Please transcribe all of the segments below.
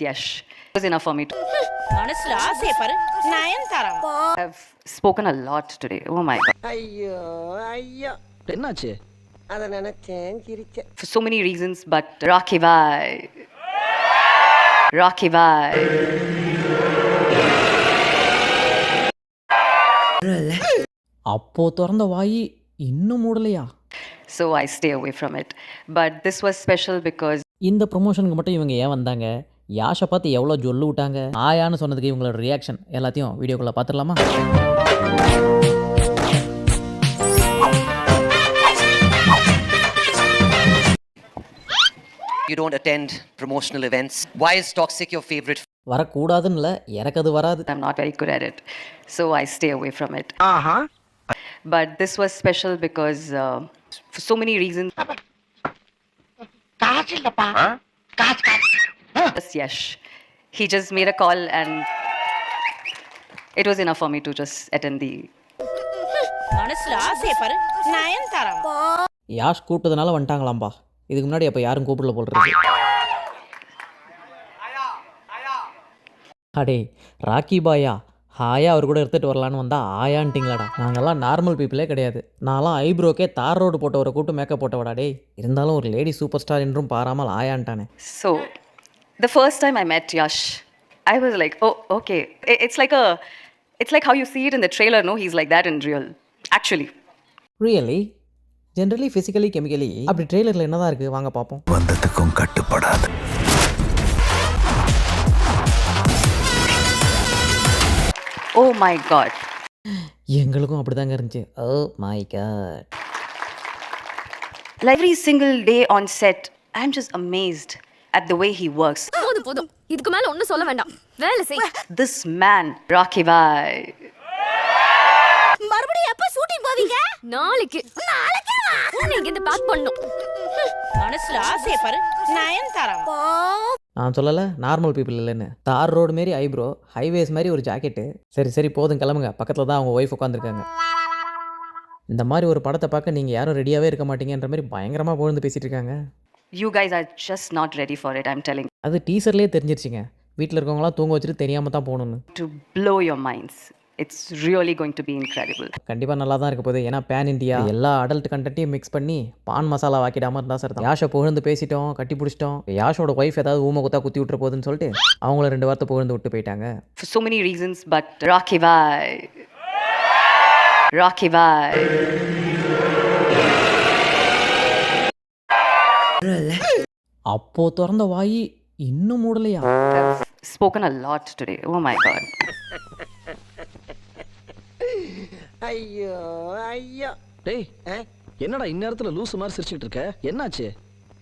Yash. It was enough for me to మనసులో ఆశే పరు Nayanthara have spoken a lot today. Oh my God. ஐயோ ஐயோ என்னாச்சு? அதை நினைச்சேன் சிரிச்சேன். For so many reasons, but Rocky Bhai. Rocky Bhai. அப்போ திறந்த வாய் இன்னும் மூடலையா? So I stay away from it. But this was special because இந்த ப்ரொமோஷனுக்கு மட்டும் இவங்க ஏன் வந்தாங்க? யாஷை பார்த்து எவ்வளோ ஜொல்லு விட்டாங்க? ஆயான்னு சொன்னதுக்கு இவங்களோட ரியாக்ஷன் எல்லாத்தையும் வீடியோக்குள்ளே பார்த்துடலாமா? You don't attend promotional events. Why is toxic your favorite? வரக்கூடாதுன்னு இல்லை, எனக்கு அது வராது. I'm not very good at it. So I stay away from it. Aha But this was special because for so many reasons. காசு இல்லப்பா காசு Yes, Yash. He just made a call and it was enough for me to just attend the. మనసులో ఆశే పరు నయనతారా யாஷ் கூப்பிட்டதுனால வந்துட்டாங்களாம்பா. இதுக்கு முன்னாடி அப்போ யாரும் கூப்பிடல போல் இருக்கு. அடே ராக்கி பாயா, ஹாயா அவர் கூட எடுத்துகிட்டு வரலான்னு வந்தால் ஆயான்ட்டிங்களாடா. நாங்கள்லாம் நார்மல் பீப்புளே கிடையாது. நான்லாம் ஐப்ரோக்கே தார் ரோடு போட்டவரை கூப்பிட்டு மேக்கப் போட்டவடா. டே இருந்தாலும் ஒரு லேடி சூப்பர் ஸ்டார் என்றும் பாராமல் ஆயான்ட்டானே. So, the first time I met Yash, I was like, oh, okay. It's like how you see it in the trailer, no? He's like that in real. Actually. Really? Generally physically chemically அப்படி ட்ரெய்லரில் என்ன தான் இருக்குது? வாங்க பார்ப்போம். வந்ததுக்கும் கட்டுப்படாது. Oh my God. எங்களுக்கும் அப்படி தாங்க இருந்துச்சு. Oh my god. Like every single day on set, I'm just amazed at the way he works. போதும் இதுக்கு மேல ஒண்ணும் சொல்ல வேண்டாம், வேலை செய். This man, Rocky Bhai. மறுபடியும் எப்ப ஷூட்டிங் போவீங்க? நாளைக்கு உன்னை இங்க இருந்து பேக் பண்ணும். మనసులో ఆశే పరు నయనతారా நான் சொல்லலை நார்மல் பீப்புள் இல்லைன்னு. தார் ரோடு மாரி ஐப்ரோ, ஹைவேஸ் மாதிரி ஒரு ஜாக்கெட்டு. சரி போதும் கிளம்புங்க, பக்கத்தில் தான் அவங்க ஒய்ஃப் உட்காந்துருக்காங்க. இந்த மாதிரி ஒரு படத்தை பார்க்க நீங்கள் யாரும் ரெடியாகவே இருக்க மாட்டீங்கன்ற மாதிரி பயங்கரமாக புகழ்ந்து பேசிகிட்டு இருக்காங்க. You guys are just not ready for it, I'm telling you. அது டீசர்லேயே தெரிஞ்சிருச்சுங்க. வீட்டில் இருக்கவங்களாம் தூங்க வச்சுட்டு தெரியாமல் தான் போகணுன்னு. To blow your minds. It's really going to be incredible. கண்டிப்பாக நல்லா தான் இருக்க போகுது. ஏன்னா பேன் இந்தியா எல்லா அடல்ட் கண்டென்ட்டையும் மிக்ஸ் பண்ணி பான் மசாலா வாக்கிடாமல் இருந்தால் சார் தான். யாஷை புகழ்ந்து பேசிட்டோம், கட்டி பிடிச்சிட்டோம். யாஷோட ஒய்ஃப் ஏதாவது ஊமை குத்தா குத்தி விட்டுற போகுதுன்னு சொல்லிட்டு அவங்கள 2 வார்த்தை புகழ்ந்து விட்டு போயிட்டாங்க. For so many reasons, but Rocky Bhai. Rocky Bhai. அப்போ திறந்த வாய் இன்னும் மூடலையா? I've spoken a lot today. Oh my God. ஐயோ ஐயோ டேய் என்னடா இந்நேரத்தில் லூசு மாதிரி சிரிச்சுக்கிட்டு இருக்க? என்னாச்சு?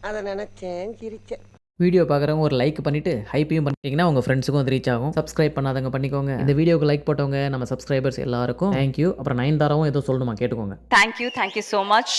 அதை நினைச்சேன் சிரிச்சேன். வீடியோ பார்க்குறவங்க ஒரு லைக் பண்ணிவிட்டு ஹைப்பையும் பண்ணிட்டீங்கன்னா உங்கள் ஃப்ரெண்ட்ஸுக்கும் அது ரீச் ஆகும். சப்ஸ்கிரைப் பண்ணாதவங்க பண்ணிக்கோங்க. இந்த வீடியோக்கு லைக் போட்டவங்க நம்ம சப்ஸ்கிரைபர்ஸ் எல்லாருக்கும் தேங்க்யூ. அப்புறம் நயன்தாராவும் ஏதோ சொல்லணுமா கேட்டுக்கோங்க. Thank you so much.